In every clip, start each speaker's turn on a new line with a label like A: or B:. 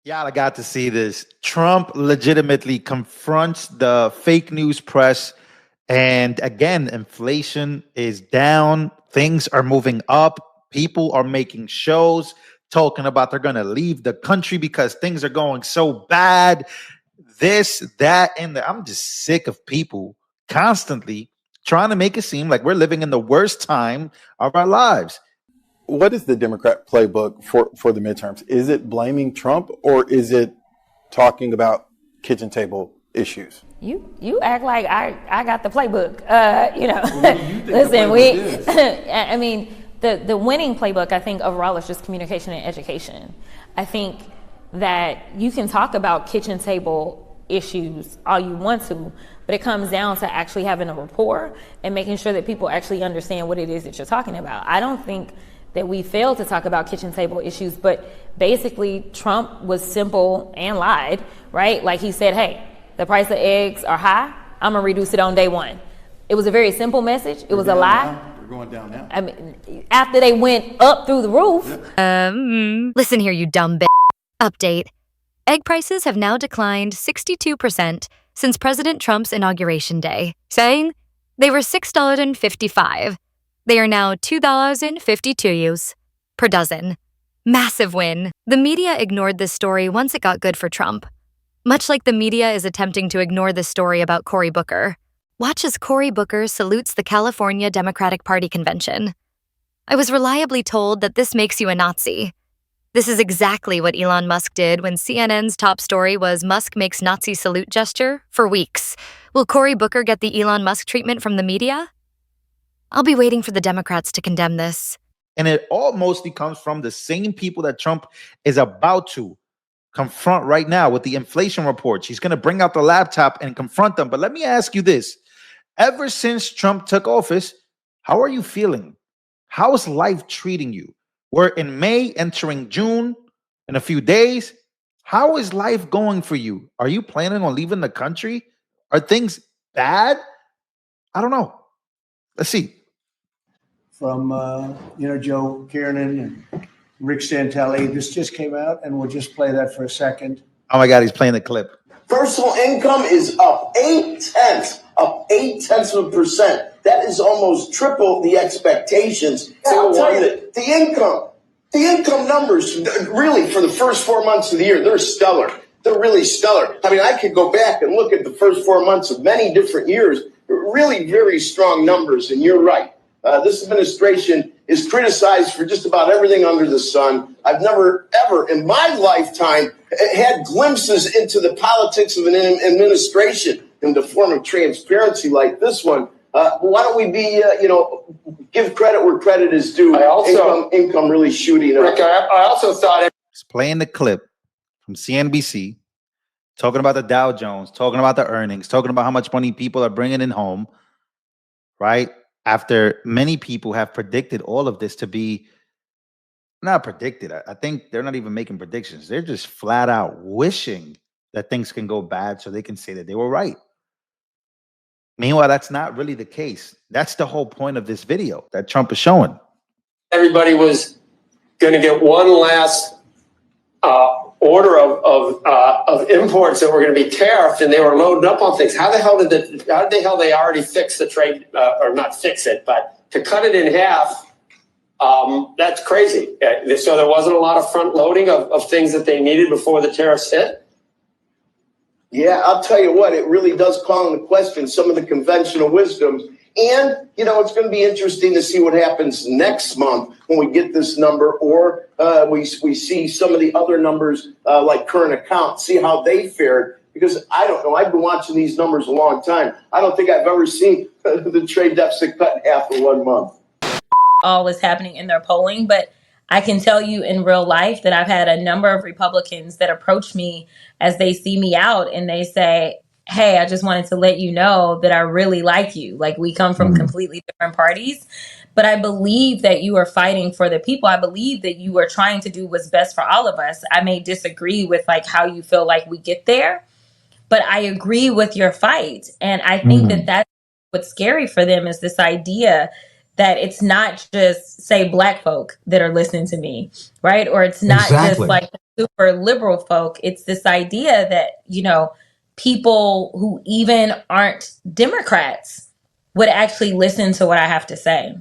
A: Yeah, I got to see this. Trump legitimately confronts the fake news press. And again, inflation is down. Things are moving up. People are making shows talking about they're going to leave the country because things are going so bad. This, that, and that. I'm just sick of people constantly trying to make it seem like we're living in the worst time of our lives.
B: What is the Democrat playbook for the midterms? Is it blaming Trump or is it talking about kitchen table issues?
C: You act like I got the playbook. Listen, I mean, the winning playbook, I think, overall is just communication and education. I think that you can talk about kitchen table issues all you want to, but it comes down to actually having a rapport and making sure that people actually understand what it is that you're talking about. I don't think that we failed to talk about kitchen table issues, but basically Trump was simple and lied, right? Like he said, hey, the price of eggs are high. I'm gonna reduce it on day one. It was a very simple message. It was a lie.
B: We're going down now.
C: I mean, after they went up through the roof.
D: Listen here, you dumb bitch. Update. Egg prices have now declined 62% since President Trump's inauguration day, saying they were $6.55. They are now $2.52 per dozen. Massive win. The media ignored this story once it got good for Trump. Much like the media is attempting to ignore this story about Cory Booker. Watch as Cory Booker salutes the California Democratic Party convention. I was reliably told that this makes you a Nazi. This is exactly what Elon Musk did when CNN's top story was Musk makes Nazi salute gesture for weeks. Will Cory Booker get the Elon Musk treatment from the media? I'll be waiting for the Democrats to condemn this.
A: And it all mostly comes from the same people that Trump is about to confront right now with the inflation reports. He's going to bring out the laptop and confront them. But let me ask you this. Ever since Trump took office, how are you feeling? How is life treating you? We're in May, entering June in a few days. How is life going for you? Are you planning on leaving the country? Are things bad? I don't know. Let's see.
E: From, Joe Kiernan and Rick Santelli. This just came out, and we'll just play that for a second.
A: Oh, my God, he's playing the clip.
F: Personal income is up 0.8%. That is almost triple the expectations. I'll tell you that the income numbers, really, for the first 4 months of the year, they're stellar. They're really stellar. I mean, I could go back and look at the first 4 months of many different years. Really very strong numbers, and you're right. This administration is criticized for just about everything under the sun. I've never, ever in my lifetime had glimpses into the politics of an administration in the form of transparency like this one. Why don't we be, give credit where credit is due? Income really shooting up.
G: Rick, I also thought
A: He's playing the clip from CNBC, talking about the Dow Jones, talking about the earnings, talking about how much money people are bringing in home, right? After many people have predicted all of this to be not predicted. I think they're not even making predictions. They're just flat out wishing that things can go bad so they can say that they were right. Meanwhile, that's not really the case. That's the whole point of this video that Trump is showing.
G: everybody was going to get one last order of imports that were going to be tariffed, and they were loading up on things. How the hell they already fix the trade, or not fix it, but to cut it in half? That's crazy. So there wasn't a lot of front loading of things that they needed before the tariffs hit.
F: Yeah, I'll tell you what, it really does call into question some of the conventional wisdoms. And, it's going to be interesting to see what happens next month when we get this number, or we see some of the other numbers like current account, see how they fared. Because I don't know, I've been watching these numbers a long time. I don't think I've ever seen the trade deficit cut in half in 1 month.
C: All is happening in their polling, but I can tell you in real life that I've had a number of Republicans that approach me as they see me out and they say, hey, I just wanted to let you know that I really like you. Like, we come from completely different parties, but I believe that you are fighting for the people. I believe that you are trying to do what's best for all of us. I may disagree with like how you feel like we get there, but I agree with your fight. And I think that that's what's scary for them, is this idea that it's not just, say, Black folk that are listening to me, right? Or it's not just like super liberal folk, it's this idea that, you know, people who even aren't Democrats would actually listen to what I have to say.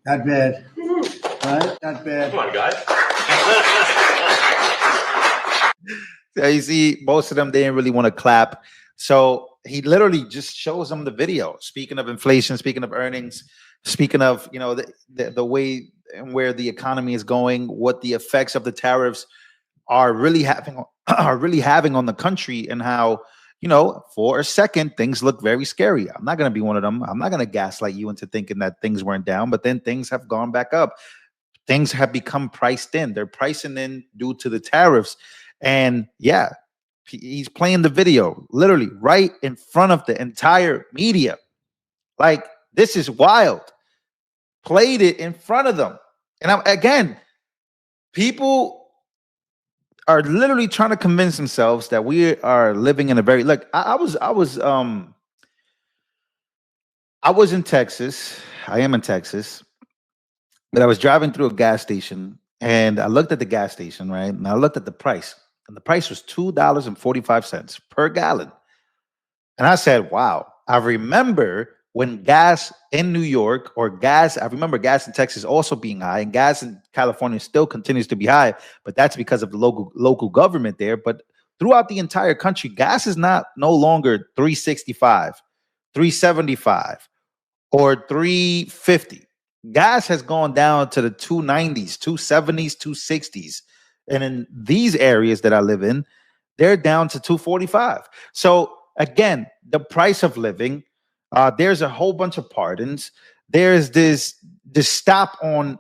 E: Not bad. Right? Not bad.
H: Come on, guys.
A: So you see, most of them, they didn't really want to clap. So he literally just shows them the video. Speaking of inflation, speaking of earnings, speaking of, you know, the way and where the economy is going, what the effects of the tariffs are really having on the country, and how, you know, for a second things look very scary. I'm not going to be one of them. I'm not going to gaslight you into thinking that things weren't down, but then things have gone back up. Things have become priced in. They're pricing in due to the tariffs. And yeah, he's playing the video literally right in front of the entire media. Like, this is wild. Played it in front of them. And again, people are literally trying to convince themselves that we are living in a very, look, I was in Texas. I am in Texas, but I was driving through a gas station, and I looked at the gas station, right? And I looked at the price, and the price was $2.45 per gallon. And I said, wow, I remember when gas in New York, or gas, I remember gas in Texas also being high, and gas in California still continues to be high, but that's because of the local government there. But throughout the entire country, gas is no longer $3.65, $3.75, or $3.50. Gas has gone down to the $2.90s, $2.70s, $2.60s. And in these areas that I live in, they're down to $2.45. So again, the price of living, there's a whole bunch of pardons. There's this stop on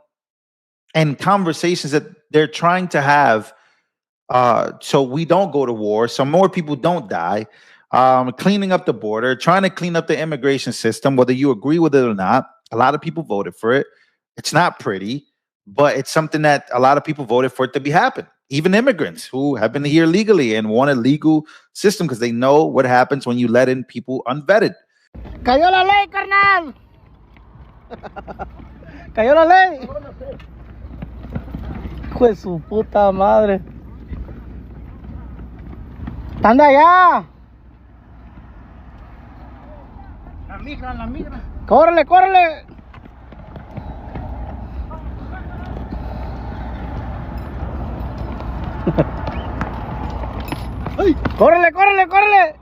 A: and conversations that they're trying to have, so we don't go to war, so more people don't die. Cleaning up the border, trying to clean up the immigration system, whether you agree with it or not. A lot of people voted for it. It's not pretty, but it's something that a lot of people voted for it to be happen. Even immigrants who have been here legally and want a legal system, because they know what happens when you let in people unvetted.
I: Cayó la ley, carnal. Cayó la ley. Hijo de su puta madre. Anda allá. La migra. Córrele, córrele. Ay, córrele, córrele, córrele.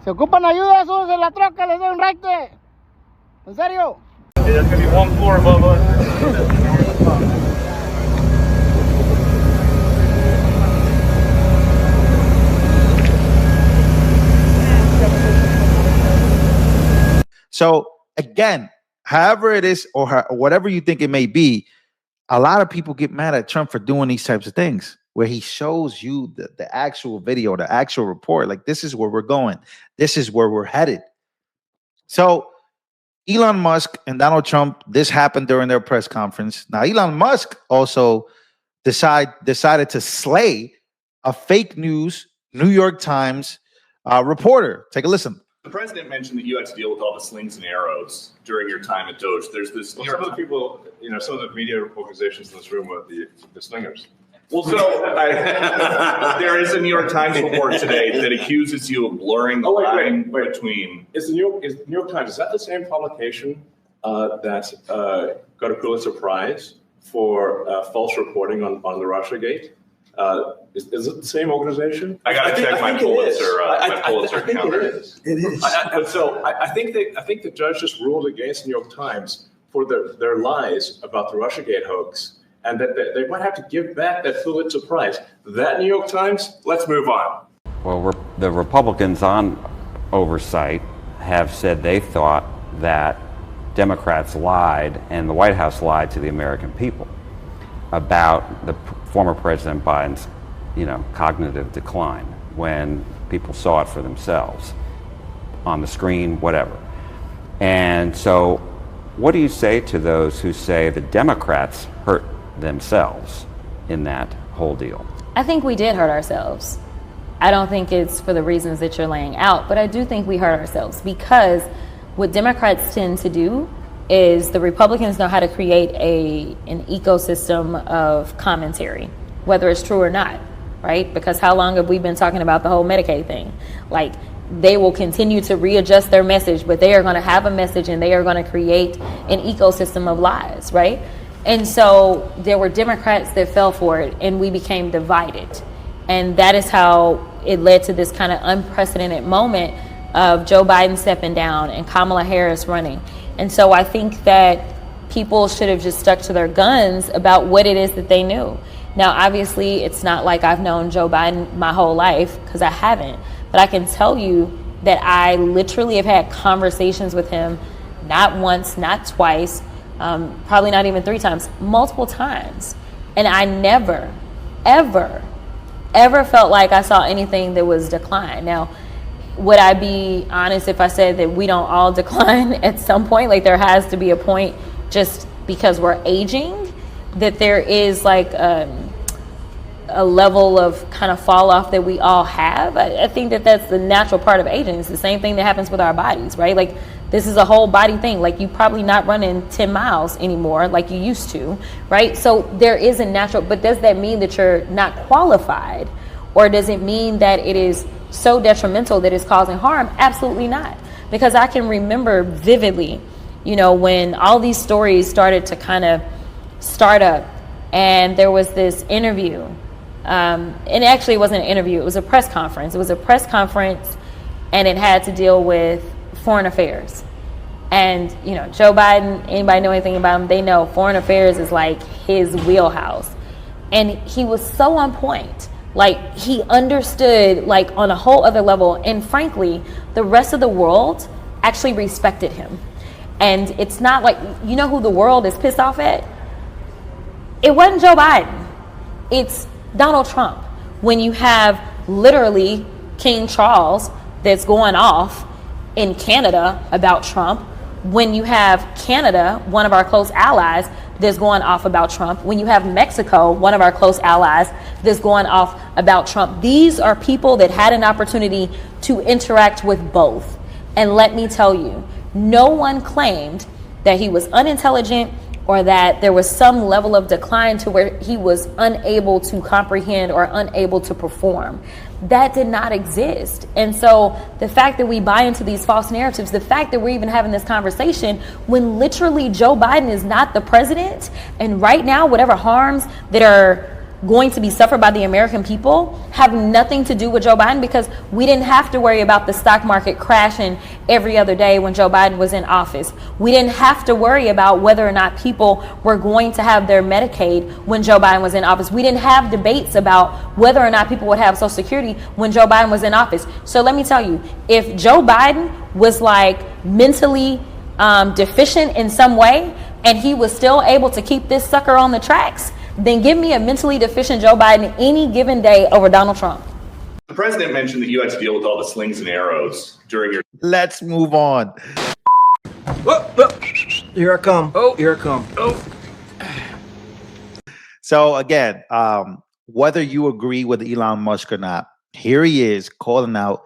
I: Se ocupan ayuda, súbese en la troca, les doy un raite. ¿En serio?
H: There's gonna be one floor above us.
A: So again, however it is, or whatever you think it may be, a lot of people get mad at Trump for doing these types of things, where he shows you the actual video, the actual report. Like, this is where we're going. This is where we're headed. So Elon Musk and Donald Trump, this happened during their press conference. Now, Elon Musk also decided to slay a fake news New York Times reporter. Take a listen.
J: The president mentioned that you had to deal with all the slings and arrows during your time at Doge. There's this.
H: Well, some of the people, you know, some of the media organizations in this room are the slingers.
J: Well, so there is a New York Times report today that accuses you of blurring the line between.
H: Is the New York Times, is that the same publication that got a Pulitzer Prize for false reporting on the Russiagate? Is it the same organization?
J: I got to check my Pulitzer. My Pulitzer account.
H: It is. I think the judge just ruled against New York Times for their lies about the Russiagate hoax, and that they might have to give back that Pulitzer Prize. That New York Times. Let's move on.
K: Well, the Republicans on oversight have said they thought that Democrats lied and the White House lied to the American people about the former President Biden's, cognitive decline when people saw it for themselves on the screen, whatever. And so what do you say to those who say the Democrats hurt themselves in that whole deal?
C: I think we did hurt ourselves. I don't think it's for the reasons that you're laying out, but I do think we hurt ourselves because what Democrats tend to do is the Republicans know how to create an ecosystem of commentary, whether it's true or not, right? Because how long have we been talking about the whole Medicaid thing? Like, they will continue to readjust their message, but they are going to have a message and they are going to create an ecosystem of lies, right? And so there were Democrats that fell for it, and we became divided. And that is how it led to this kind of unprecedented moment of Joe Biden stepping down and Kamala Harris running. And so I think that people should have just stuck to their guns about what it is that they knew. Now, obviously, it's not like I've known Joe Biden my whole life, because I haven't. But I can tell you that I literally have had conversations with him, not once, not twice, probably not even 3 times, multiple times. And I never, ever felt like I saw anything that was decline. Now, would I be honest if I said that we don't all decline at some point? Like, there has to be a point, just because we're aging, that there is like a level of kind of fall off that we all have. I think that that's the natural part of aging. It's the same thing that happens with our bodies, right? Like, this is a whole body thing. Like, you probably not running 10 miles anymore like you used to, right? So there is a natural, but does that mean that you're not qualified? Or does it mean that it is so detrimental that it's causing harm? Absolutely not. Because I can remember vividly, when all these stories started to kind of start up, and there was this interview, and actually it wasn't an interview, it was a press conference. It was a press conference, and it had to deal with foreign affairs. And, Joe Biden, anybody know anything about him, they know foreign affairs is like his wheelhouse. And he was so on point. Like, he understood, like, on a whole other level. And frankly, the rest of the world actually respected him. And it's not like, who the world is pissed off at? It wasn't Joe Biden. It's Donald Trump. When you have literally King Charles that's going off in Canada about Trump, when you have Canada, one of our close allies, that's going off about Trump, when you have Mexico, one of our close allies, that's going off about Trump. These are people that had an opportunity to interact with both. And let me tell you, no one claimed that he was unintelligent or that there was some level of decline to where he was unable to comprehend or unable to perform. That did not exist. And so the fact that we buy into these false narratives, the fact that we're even having this conversation when literally Joe Biden is not the president, and right now whatever harms that are going to be suffered by the American people have nothing to do with Joe Biden, because we didn't have to worry about the stock market crashing every other day when Joe Biden was in office. We didn't have to worry about whether or not people were going to have their Medicaid when Joe Biden was in office. We didn't have debates about whether or not people would have Social Security when Joe Biden was in office. So let me tell you, if Joe Biden was like mentally deficient in some way and he was still able to keep this sucker on the tracks, then give me a mentally deficient Joe Biden any given day over Donald Trump.
J: The president mentioned that you had to deal with all the slings and arrows during your...
A: Let's move on.
L: Here I come. Oh, here I come. Oh.
A: So again, whether you agree with Elon Musk or not, here he is calling out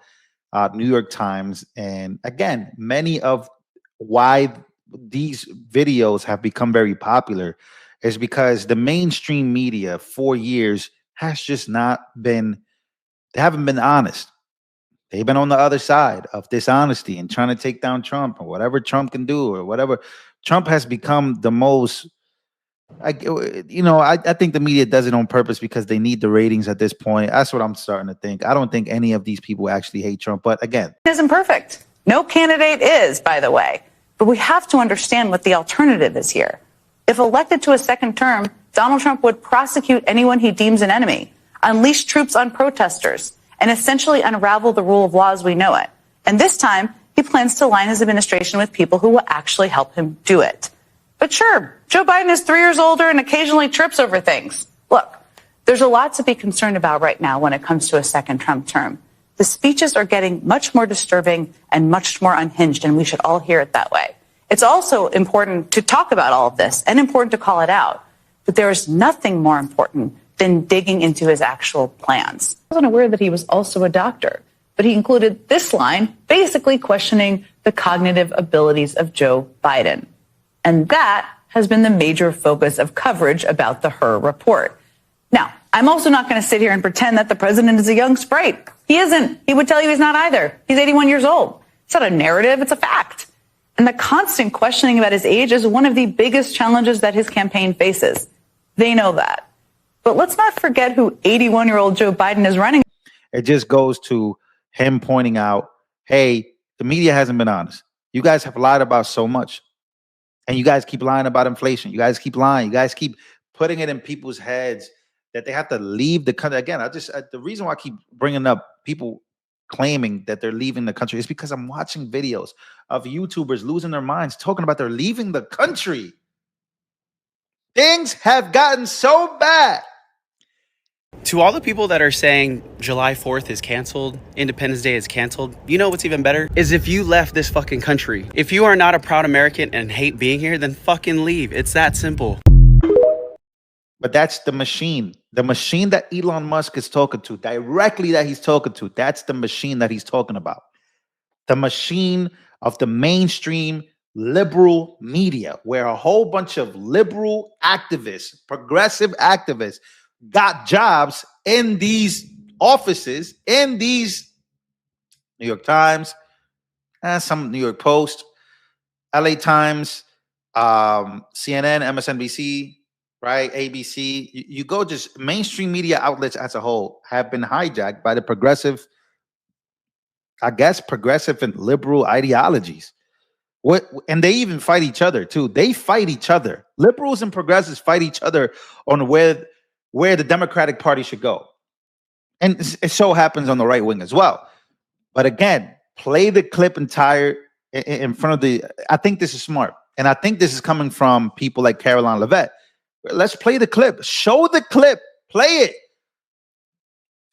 A: New York Times. And again, many of why these videos have become very popular is because the mainstream media for years has just not been, they haven't been honest. They've been on the other side of dishonesty and trying to take down Trump or whatever Trump can do or whatever. Trump has become the most, I think the media does it on purpose because they need the ratings at this point. That's what I'm starting to think. I don't think any of these people actually hate Trump, but again.
M: It isn't perfect. No candidate is, by the way. But we have to understand what the alternative is here. If elected to a second term, Donald Trump would prosecute anyone he deems an enemy, unleash troops on protesters, and essentially unravel the rule of law as we know it. And this time, he plans to align his administration with people who will actually help him do it. But sure, Joe Biden is 3 years older and occasionally trips over things. Look, there's a lot to be concerned about right now when it comes to a second Trump term. The speeches are getting much more disturbing and much more unhinged, and we should all hear it that way. It's also important to talk about all of this and important to call it out. But there is nothing more important than digging into his actual plans. I wasn't aware that he was also a doctor, but he included this line, basically questioning the cognitive abilities of Joe Biden. And that has been the major focus of coverage about the Hur report. Now, I'm also not going to sit here and pretend that the president is a young sprite. He isn't. He would tell you he's not either. He's 81 years old. It's not a narrative, it's a fact. And the constant questioning about his age is one of the biggest challenges that his campaign faces. They know that. But let's not forget who 81-year-old Joe Biden is running.
A: It just goes to him pointing out, hey, the media hasn't been honest. You guys have lied about so much. And you guys keep lying about inflation. You guys keep lying. You guys keep putting it in people's heads that they have to leave the country. Again, the reason why I keep bringing up people claiming that they're leaving the country is because I'm watching videos of YouTubers losing their minds talking about they're leaving the country. Things have gotten so bad.
N: To all the people that are saying July 4th is canceled, Independence Day is canceled, you know what's even better? Is if you left this fucking country. If you are not a proud American and hate being here, then fucking leave. It's that simple.
A: But that's the machine. The machine that Elon Musk is talking to, directly that he's talking to, that's the machine that he's talking about. The machine of the mainstream liberal media, where a whole bunch of liberal activists, progressive activists, got jobs in these offices, in these New York Times, some New York Post, LA Times, CNN, MSNBC, right? ABC. You go, just mainstream media outlets as a whole have been hijacked by the progressive and liberal ideologies. And they even fight each other too. They fight each other. Liberals and progressives fight each other on where the Democratic Party should go. And it so happens on the right wing as well. But again, play the clip entire in front of the, I think this is smart. And I think this is coming from people like Caroline Levitt. Let's play the clip. Show the clip. Play it.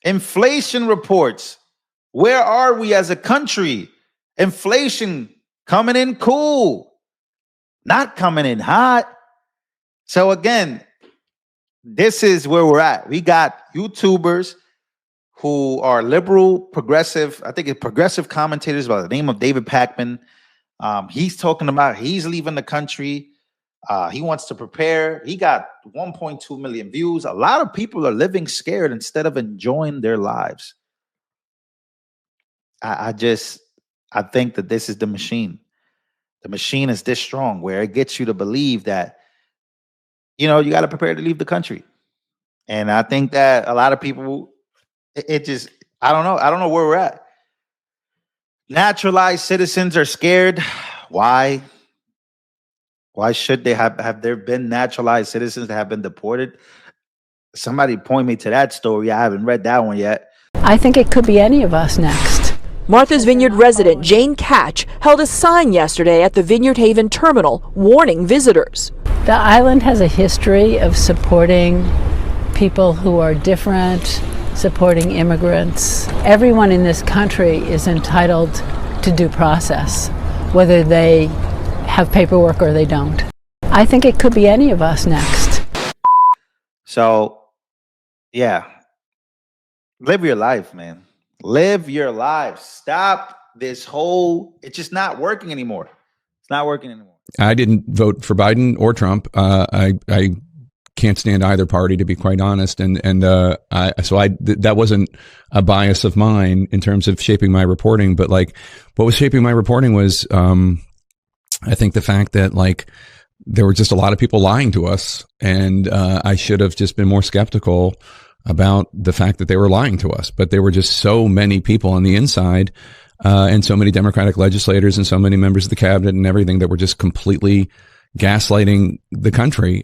A: Inflation reports. Where are we as a country? Inflation coming in cool, not coming in hot. So again, this is where we're at. We got YouTubers who are liberal, progressive. I think it's progressive commentators by the name of David Pakman. He's talking about he's leaving the country. He wants to prepare. He got 1.2 million views. A lot of people are living scared instead of enjoying their lives. I think that this is the machine. The machine is this strong where it gets you to believe that, you know, you got to prepare to leave the country. And I think that a lot of people, I don't know. I don't know where we're at. Naturalized citizens are scared. Why? Why should they have there been naturalized citizens that have been deported? Somebody point me to that story. I haven't read that one yet.
O: I think it could be any of us next.
P: Martha's Vineyard resident Jane Catch held a sign yesterday at the Vineyard Haven terminal warning visitors.
O: The island has a history of supporting people who are different, supporting immigrants. Everyone in this country is entitled to due process, whether they have paperwork or they don't. I think it could be any of us next.
A: So, yeah. Live your life, man. Live your life. Stop this whole, it's just not working anymore. It's not working anymore.
Q: I didn't vote for Biden or Trump. I can't stand either party, to be quite honest. That wasn't a bias of mine in terms of shaping my reporting. But like, what was shaping my reporting was, I think the fact that like there were just a lot of people lying to us, and I should have just been more skeptical about the fact that they were lying to us. But there were just so many people on the inside, and so many Democratic legislators and so many members of the cabinet and everything that were just completely gaslighting the country.